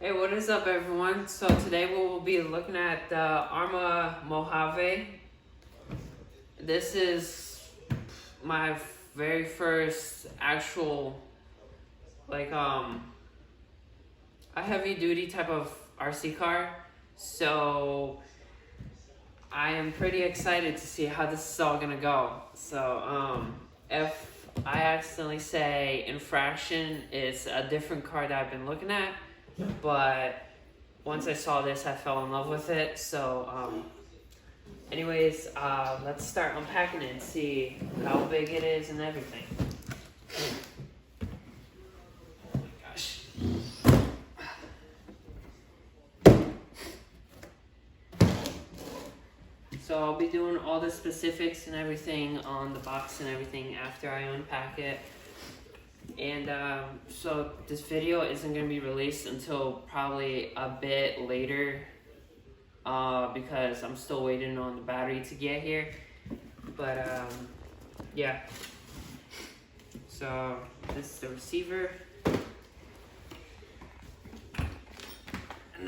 Hey, what is up, everyone? So today we will be looking at the Arrma Mojave. This is my very first actual, like, a heavy duty type of RC car. So I am pretty excited to see how this is all gonna go. So, if I accidentally say infraction, it's a different car that I've been looking at. But once I saw this, I fell in love with it. So, anyways, let's start unpacking it and see how big it is and everything. Oh my gosh. So I'll be doing all the specifics and everything on the box and everything after I unpack it. And so this video isn't going to be released until probably a bit later because I'm still waiting on the battery to get here. But yeah. So this is the receiver. And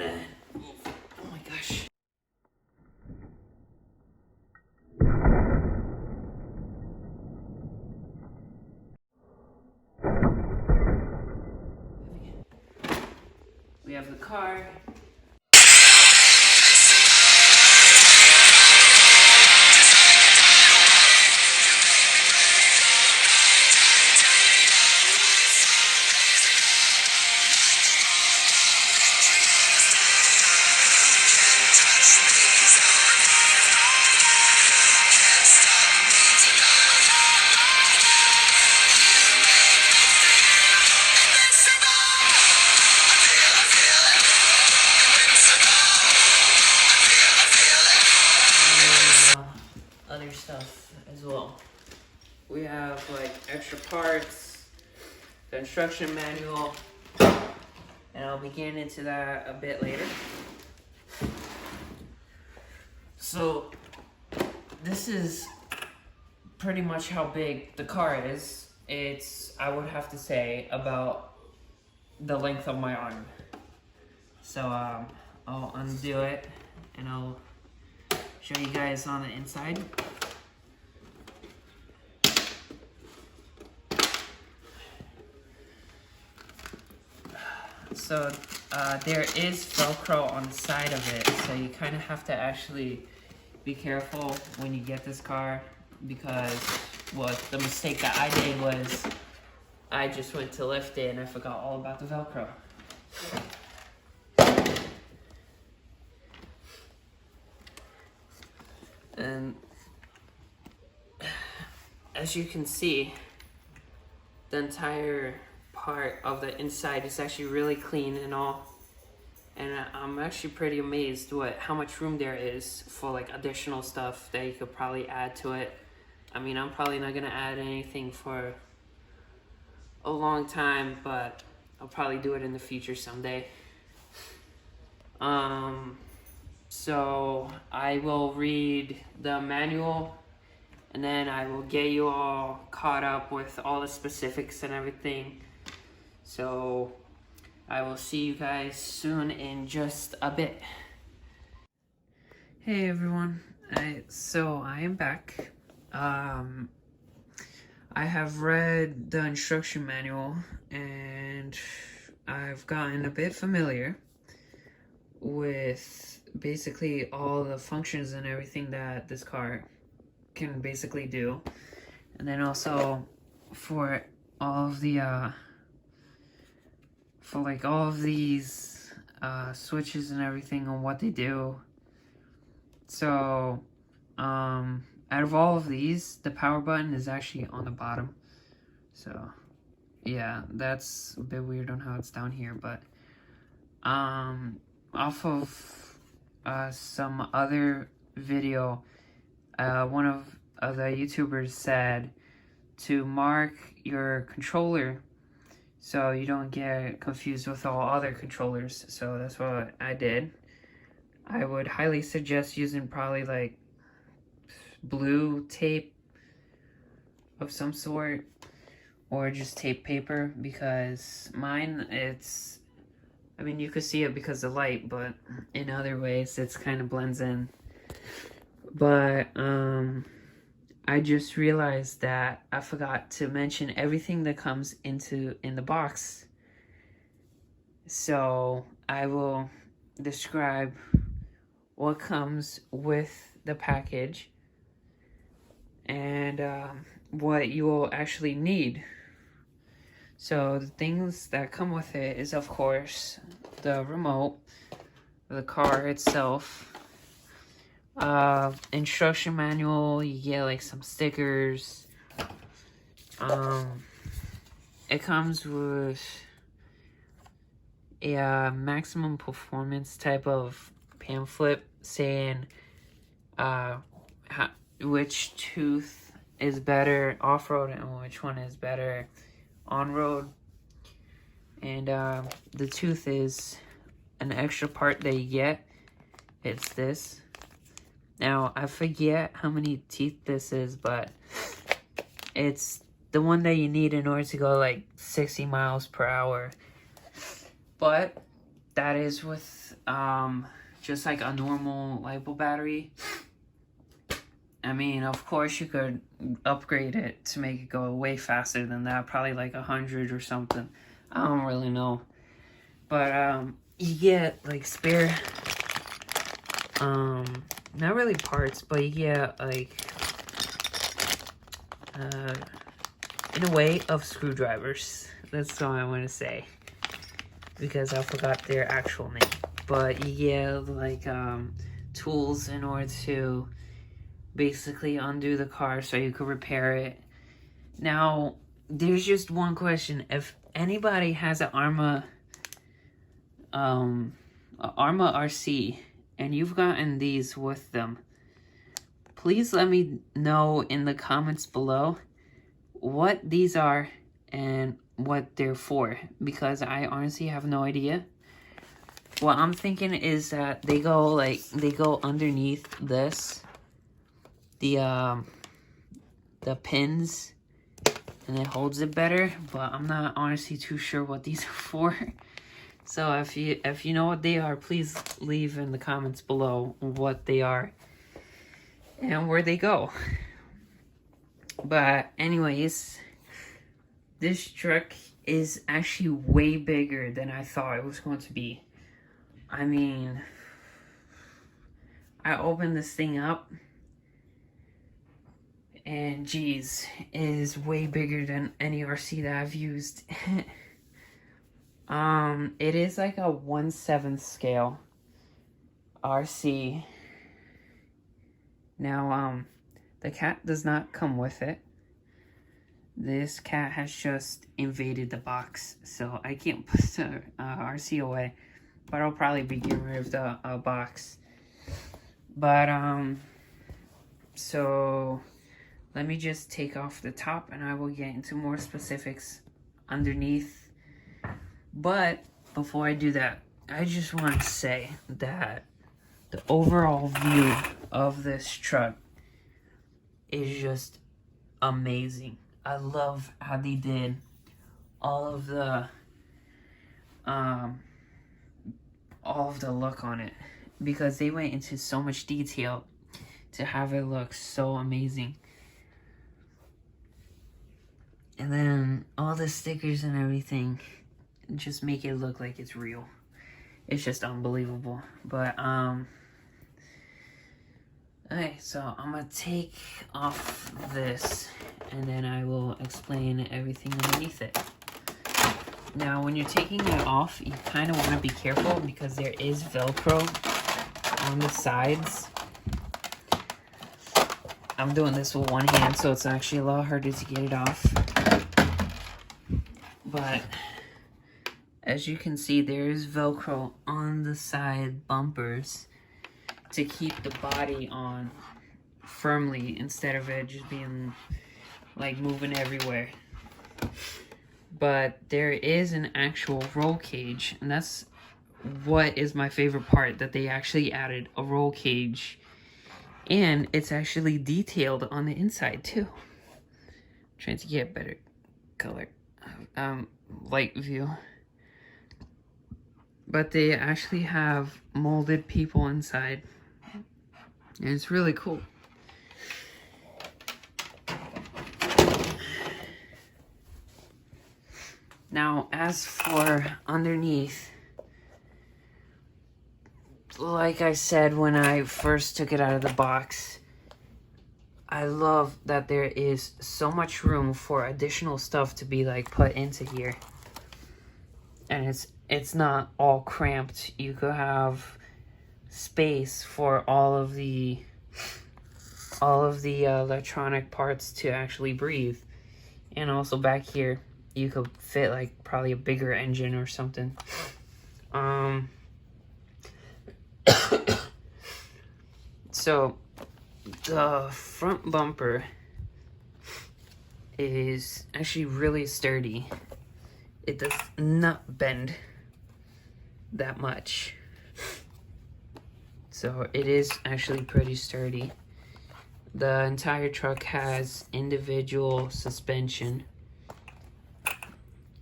then, oh my gosh. We have the car. Other stuff as well. We have like extra parts, the instruction manual, and I'll be getting into that a bit later. So this is pretty much how big the car is. It's, I would have to say, about the length of my arm. So I'll undo it and I'll show you guys on the inside. So there is Velcro on the side of it, so you kind of have to actually be careful when you get this car, because what the mistake that I did was I just went to lift it and I forgot all about the Velcro. And as you can see, the entire part of the inside is actually really clean and all. And I'm actually pretty amazed how much room there is for like additional stuff that you could probably add to it. I mean, I'm probably not gonna add anything for a long time, but I'll probably do it in the future someday. So I will read the manual and then I will get you all caught up with all the specifics and everything. So I will see you guys soon in just a bit. Hey everyone, so I am back. I have read the instruction manual and I've gotten a bit familiar with basically all the functions and everything that this car can basically do. And then also for all of the all of these switches and everything on what they do. So out of all of these, the power button is actually on the bottom. So yeah, that's a bit weird on how it's down here, but off of some other video, one of the YouTubers said to mark your controller so you don't get confused with all other controllers. So that's what I did. I would highly suggest using probably like blue tape of some sort or just tape paper, because mine, it's I mean, you could see it because of light, but in other ways, it's kind of blends in. But, I just realized that I forgot to mention everything that comes in the box. So I will describe what comes with the package and what you will actually need. So the things that come with it is, of course, the remote, the car itself, instruction manual. You get like some stickers. It comes with a maximum performance type of pamphlet saying which tooth is better off-road and which one is better on-road. And the tooth is an extra part that you get. It's this. Now, I forget how many teeth this is, but it's the one that you need in order to go like 60 miles per hour. But that is with just like a normal LiPo battery. I mean, of course you could upgrade it to make it go way faster than that, probably like 100 or something. I don't really know. But you get like spare, not really parts, but you get like, in a way, of screwdrivers. That's all I want to say, because I forgot their actual name. But you get like tools in order to basically undo the car so you could repair it. Now, there's just one question. If anybody has an Arrma RC and you've gotten these with them, please let me know in the comments below what these are and what they're for, because I honestly have no idea. What I'm thinking is that they go underneath this, the pins, and it holds it better, but I'm not honestly too sure what these are for. So if you know what they are, please leave in the comments below what they are and where they go. But anyways, this truck is actually way bigger than I thought it was going to be. I mean, I opened this thing up and geez, it is way bigger than any RC that I've used. It is like a 1/7 scale RC. Now, the cat does not come with it. This cat has just invaded the box, so I can't put the RC away. But I'll probably be getting rid of the box. But, so let me just take off the top and I will get into more specifics underneath. But before I do that, I just want to say that the overall view of this truck is just amazing. I love how they did all of the look on it, because they went into so much detail to have it look so amazing. And then all the stickers and everything just make it look like it's real. It's just unbelievable. But okay, so I'm gonna take off this and then I will explain everything underneath it. Now, when you're taking it off, you kind of want to be careful because there is Velcro on the sides. I'm doing this with one hand, so it's actually a lot harder to get it off. But as you can see, there is Velcro on the side bumpers to keep the body on firmly instead of it just being like moving everywhere. But there is an actual roll cage, and that's what is my favorite part, that they actually added a roll cage, and it's actually detailed on the inside too. I'm trying to get better color, light view. but they actually have molded people inside. And it's really cool. Now, as for underneath, like I said when I first took it out of the box, I love that there is so much room for additional stuff to be like put into here. And it's not all cramped. You could have space for all of the electronic parts to actually breathe. And also back here, you could fit like probably a bigger engine or something. So the front bumper is actually really sturdy. It does not bend that much. So it is actually pretty sturdy. The entire truck has individual suspension.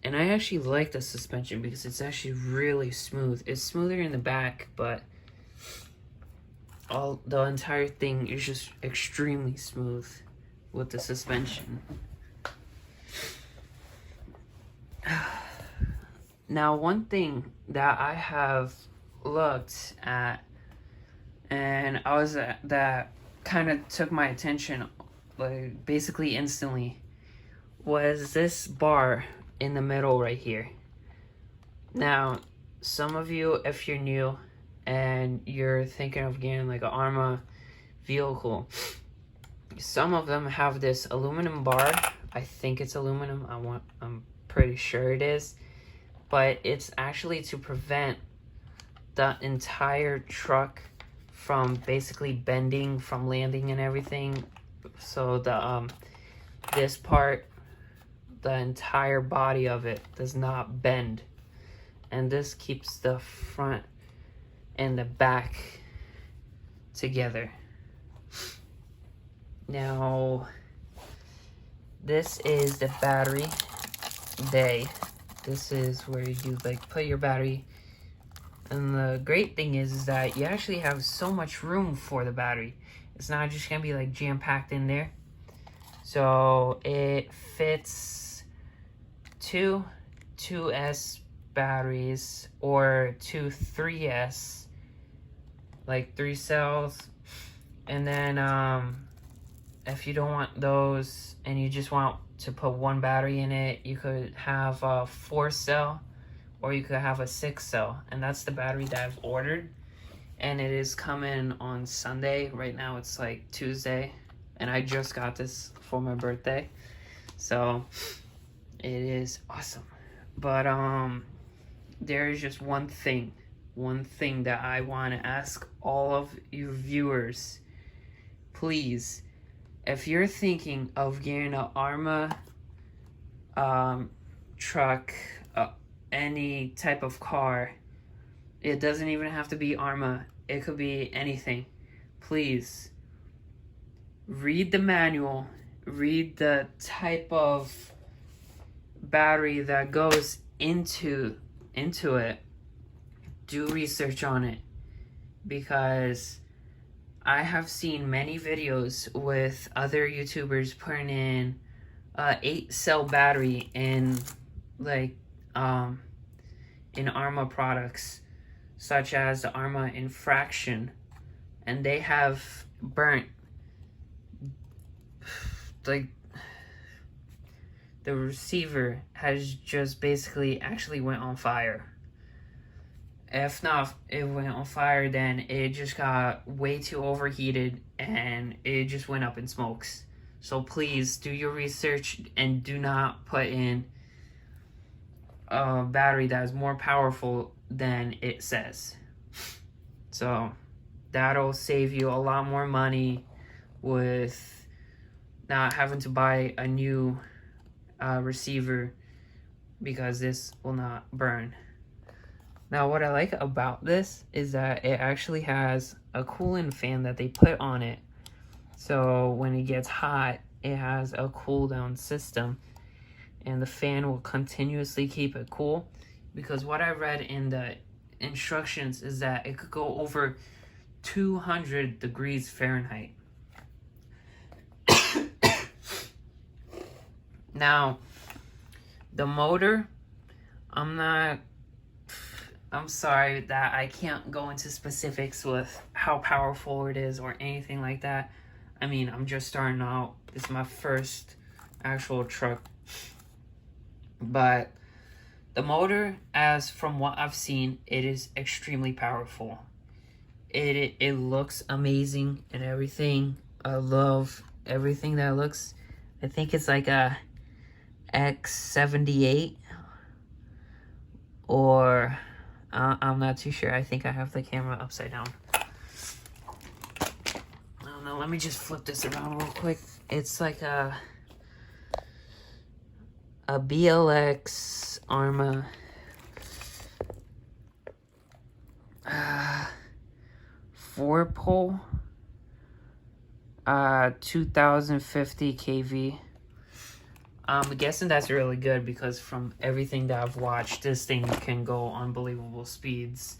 And I actually like the suspension because it's actually really smooth. It's smoother in the back, but the entire thing is just extremely smooth with the suspension. Now, one thing that I have looked at, and that kind of took my attention, like basically instantly, was this bar in the middle right here. Now, some of you, if you're new and you're thinking of getting like an Arrma vehicle, some of them have this aluminum bar. I think it's aluminum. I'm pretty sure it is, but it's actually to prevent the entire truck from basically bending from landing and everything. So this part, the entire body of it does not bend, and this keeps the front and the back together. Now, this is the battery bay. This is where you like put your battery, and the great thing is that you actually have so much room for the battery. It's not just gonna be like jam-packed in there. So it fits two 2S batteries or two 3S, like 3 cells. And then if you don't want those and you just want to put one battery in it, you could have a 4 cell or you could have a 6 cell. And that's the battery that I've ordered, and it is coming on Sunday. Right now it's like Tuesday, and I just got this for my birthday, so it is awesome. But there is just one thing that I want to ask all of you viewers. Please, if you're thinking of getting an Arrma truck, any type of car, it doesn't even have to be Arrma, it could be anything. Please read the manual, read the type of battery that goes into it, do research on it, because I have seen many videos with other YouTubers putting in a 8 cell battery in like in Arrma products, such as the Arrma Infraction, and they have burnt, like, the receiver has just basically actually went on fire. If not, it went on fire, then it just got way too overheated and it just went up in smokes. So please do your research and do not put in a battery that is more powerful than it says. So that'll save you a lot more money with not having to buy a new receiver, because this will not burn. Now, what I like about this is that it actually has a cooling fan that they put on it. So when it gets hot, it has a cool down system, and the fan will continuously keep it cool. Because what I read in the instructions is that it could go over 200 degrees Fahrenheit. Now, the motor, I'm sorry that I can't go into specifics with how powerful it is or anything like that. I mean, I'm just starting out. It's my first actual truck. But the motor, as from what I've seen, it is extremely powerful. It looks amazing and everything. I love everything that looks. I think it's like a X78 or I'm not too sure. I think I have the camera upside down. I don't know. Let me just flip this around real quick. It's like a BLX Arrma 4-pole 2050 kV. I'm guessing that's really good because from everything that I've watched, this thing can go unbelievable speeds.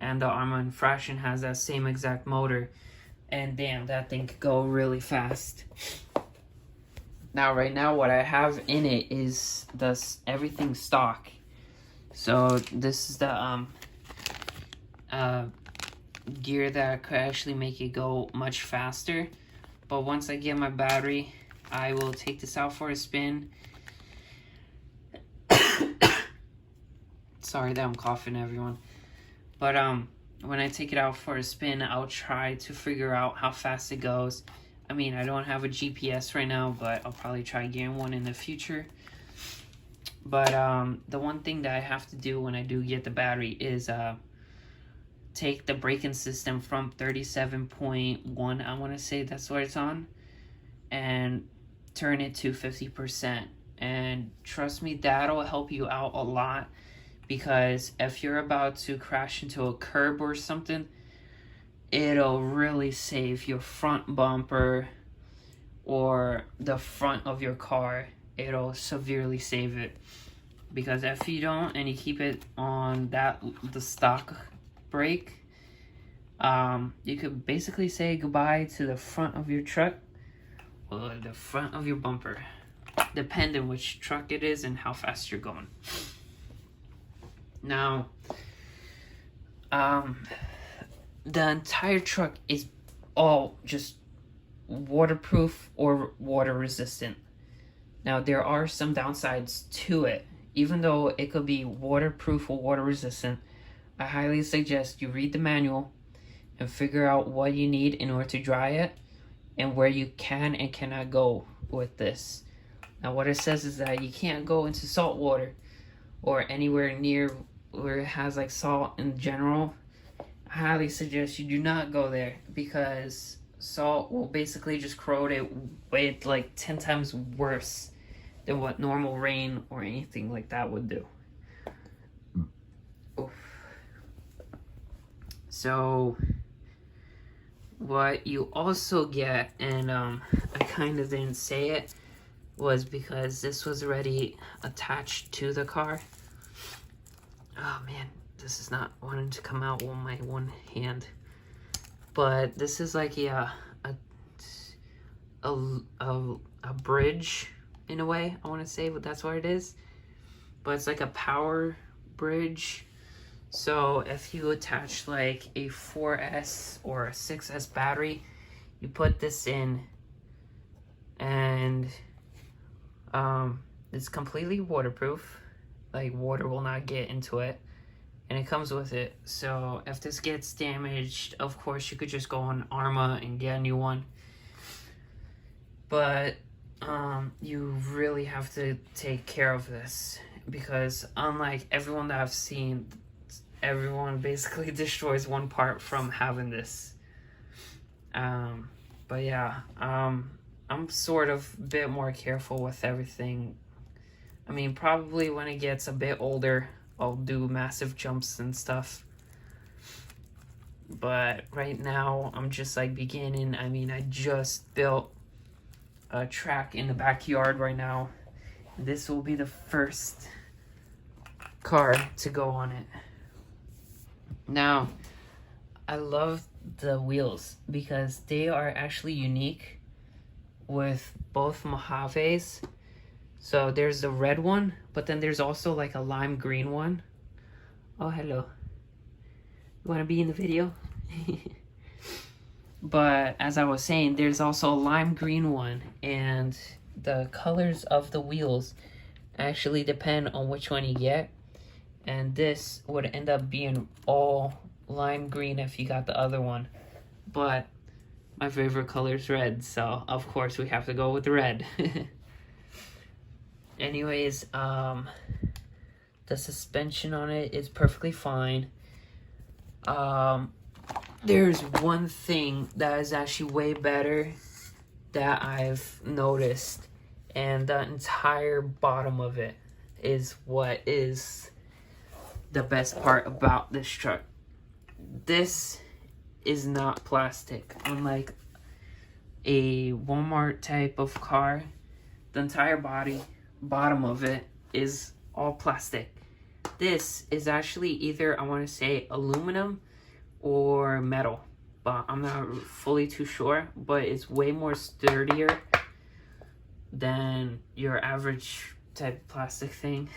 And the Arrma Infraction has that same exact motor. And damn, that thing could go really fast. Now, right now, what I have in it is everything stock. So this is the gear that could actually make it go much faster. But once I get my battery, I will take this out for a spin. Sorry that I'm coughing, everyone. But when I take it out for a spin, I'll try to figure out how fast it goes. I mean, I don't have a GPS right now, but I'll probably try getting one in the future. But the one thing that I have to do when I do get the battery is take the braking system from 37.1, I want to say that's what it's on, and turn it to 50%. And trust me, that'll help you out a lot, because if you're about to crash into a curb or something, it'll really save your front bumper or the front of your car. It'll severely save it, because if you don't and you keep it on the stock brake, you could basically say goodbye to the front of your truck or the front of your bumper, depending which truck it is and how fast you're going. Now, the entire truck is all just waterproof or water resistant. Now, there are some downsides to it. Even though it could be waterproof or water resistant, I highly suggest you read the manual and figure out what you need in order to dry it and where you can and cannot go with this. Now, what it says is that you can't go into salt water or anywhere near where it has like salt in general. I highly suggest you do not go there, because salt will basically just corrode it way like 10 times worse than what normal rain or anything like that would do. Oof. So what you also get, and I kind of didn't say it, was because this was already attached to the car. Oh man, this is not wanting to come out with my one hand. But this is like a bridge in a way, I want to say, but that's what it is. But it's like a power bridge. So if you attach like a 4S or a 6S battery, you put this in, and it's completely waterproof. Like, water will not get into it, and it comes with it. So if this gets damaged, of course you could just go on Arrma and get a new one. But you really have to take care of this, because unlike everyone that I've seen, everyone basically destroys one part from having this. But yeah, I'm sort of a bit more careful with everything. I mean, probably when it gets a bit older, I'll do massive jumps and stuff. But right now, I'm just like beginning. I mean, I just built a track in the backyard right now. This will be the first car to go on it. Now, I love the wheels because they are actually unique with both Mojaves. So there's the red one, but then there's also like a lime green one. Oh, hello. You want to be in the video? But as I was saying, there's also a lime green one, and the colors of the wheels actually depend on which one you get. And this would end up being all lime green if you got the other one. But my favorite color is red, so of course we have to go with the red. Anyways, the suspension on it is perfectly fine. There's one thing that is actually way better that I've noticed, and the entire bottom of it is what is the best part about this truck. This is not plastic. Unlike a Walmart type of car, the entire bottom of it is all plastic. This is actually either, I want to say, aluminum or metal, but I'm not fully too sure, but it's way more sturdier than your average type of plastic thing.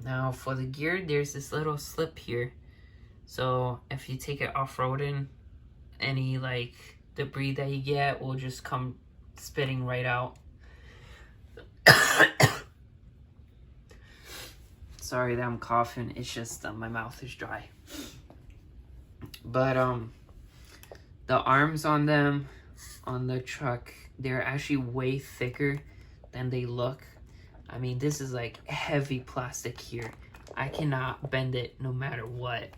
Now for the gear, there's this little slip here, so if you take it off-roading, any like debris that you get will just come spitting right out. Sorry that I'm coughing, it's just my mouth is dry. But the arms on them, on the truck, they're actually way thicker than they look. I mean, this is like heavy plastic here. I cannot bend it no matter what.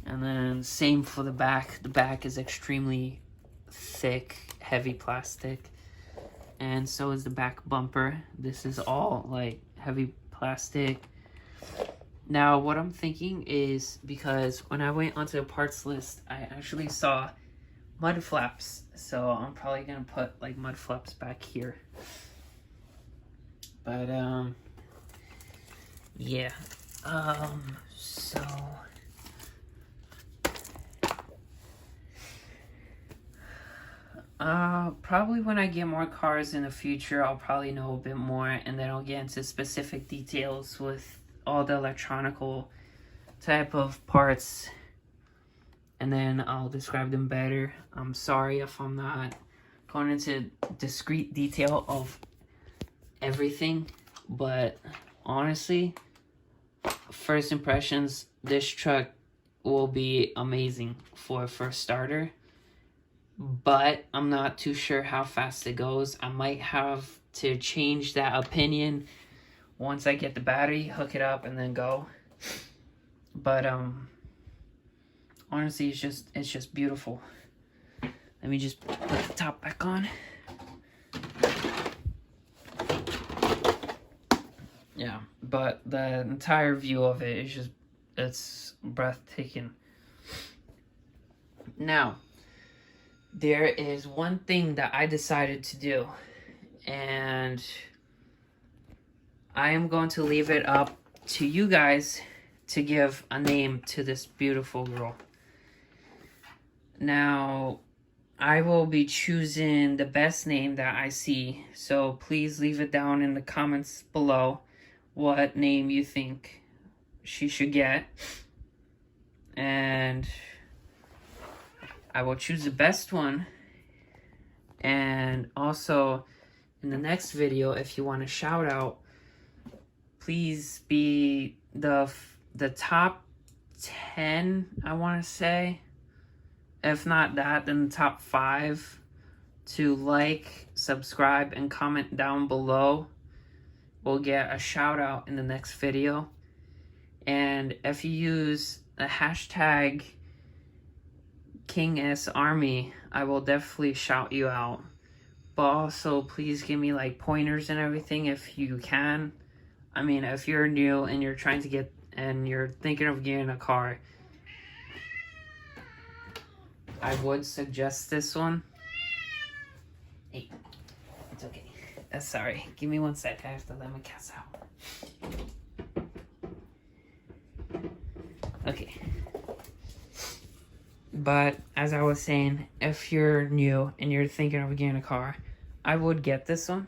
And then same for the back. The back is extremely thick, heavy plastic. And so is the back bumper. This is all like heavy plastic. Now, what I'm thinking is, because when I went onto the parts list, I actually saw mud flaps. So I'm probably gonna put like mud flaps back here. But yeah. So probably when I get more cars in the future, I'll probably know a bit more, and then I'll get into specific details with all the electronical type of parts, and then I'll describe them better. I'm sorry if I'm not going into discrete detail of everything, but honestly, first impressions, this truck will be amazing for a first starter, but I'm not too sure how fast it goes. I might have to change that opinion once I get the battery, hook it up, and then go. But honestly, it's just beautiful. Let me just put the top back on. Yeah, but the entire view of it is just, it's breathtaking. Now, there is one thing that I decided to do, and I am going to leave it up to you guys to give a name to this beautiful girl. Now, I will be choosing the best name that I see, so please leave it down in the comments below what name you think she should get, and I will choose the best one. And also, in the next video, if you want a shout out, please be the top 10, I want to say. If not that, then the top 5 to like, subscribe, and comment down below will get a shout out in the next video. And if you use the hashtag KingSArmy, I will definitely shout you out. But also, please give me like pointers and everything if you can. I mean, if you're new and you're trying to get, and you're thinking of getting a car, I would suggest this one. Hey, it's okay. Sorry, give me one sec. I have to let my cats out. Okay. But as I was saying, if you're new and you're thinking of getting a car, I would get this one.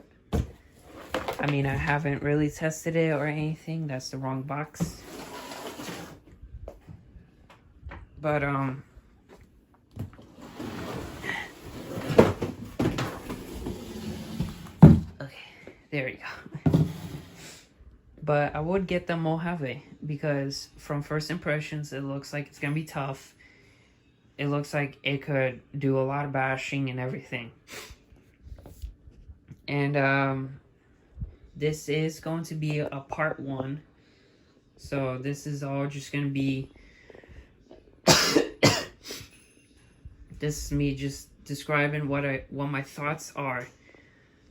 I mean, I haven't really tested it or anything. That's the wrong box. But, okay, there we go. But I would get the Mojave because from first impressions, it looks like it's going to be tough. It looks like it could do a lot of bashing and everything. And, this is going to be a part 1. So this is all just going to be... This is me just describing what my thoughts are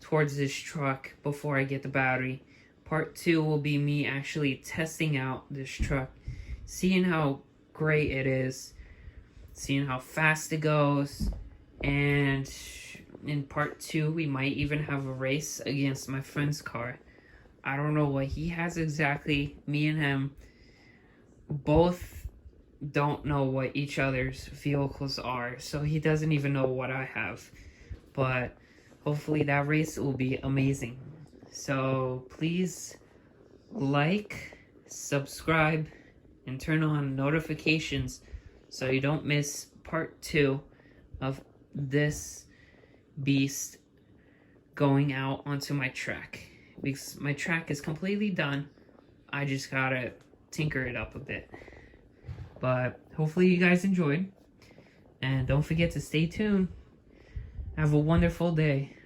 towards this truck before I get the battery. Part 2 will be me actually testing out this truck, seeing how great it is, seeing how fast it goes, and in part 2 we might even have a race against my friend's car. I don't know what he has exactly. Me and him both don't know what each other's vehicles are, so he doesn't even know what I have. But hopefully that race will be amazing. So please like, subscribe, and turn on notifications so you don't miss part 2 of this beast going out onto my track. Because my track is completely done. I just gotta tinker it up a bit. But hopefully you guys enjoyed. And don't forget to stay tuned. Have a wonderful day.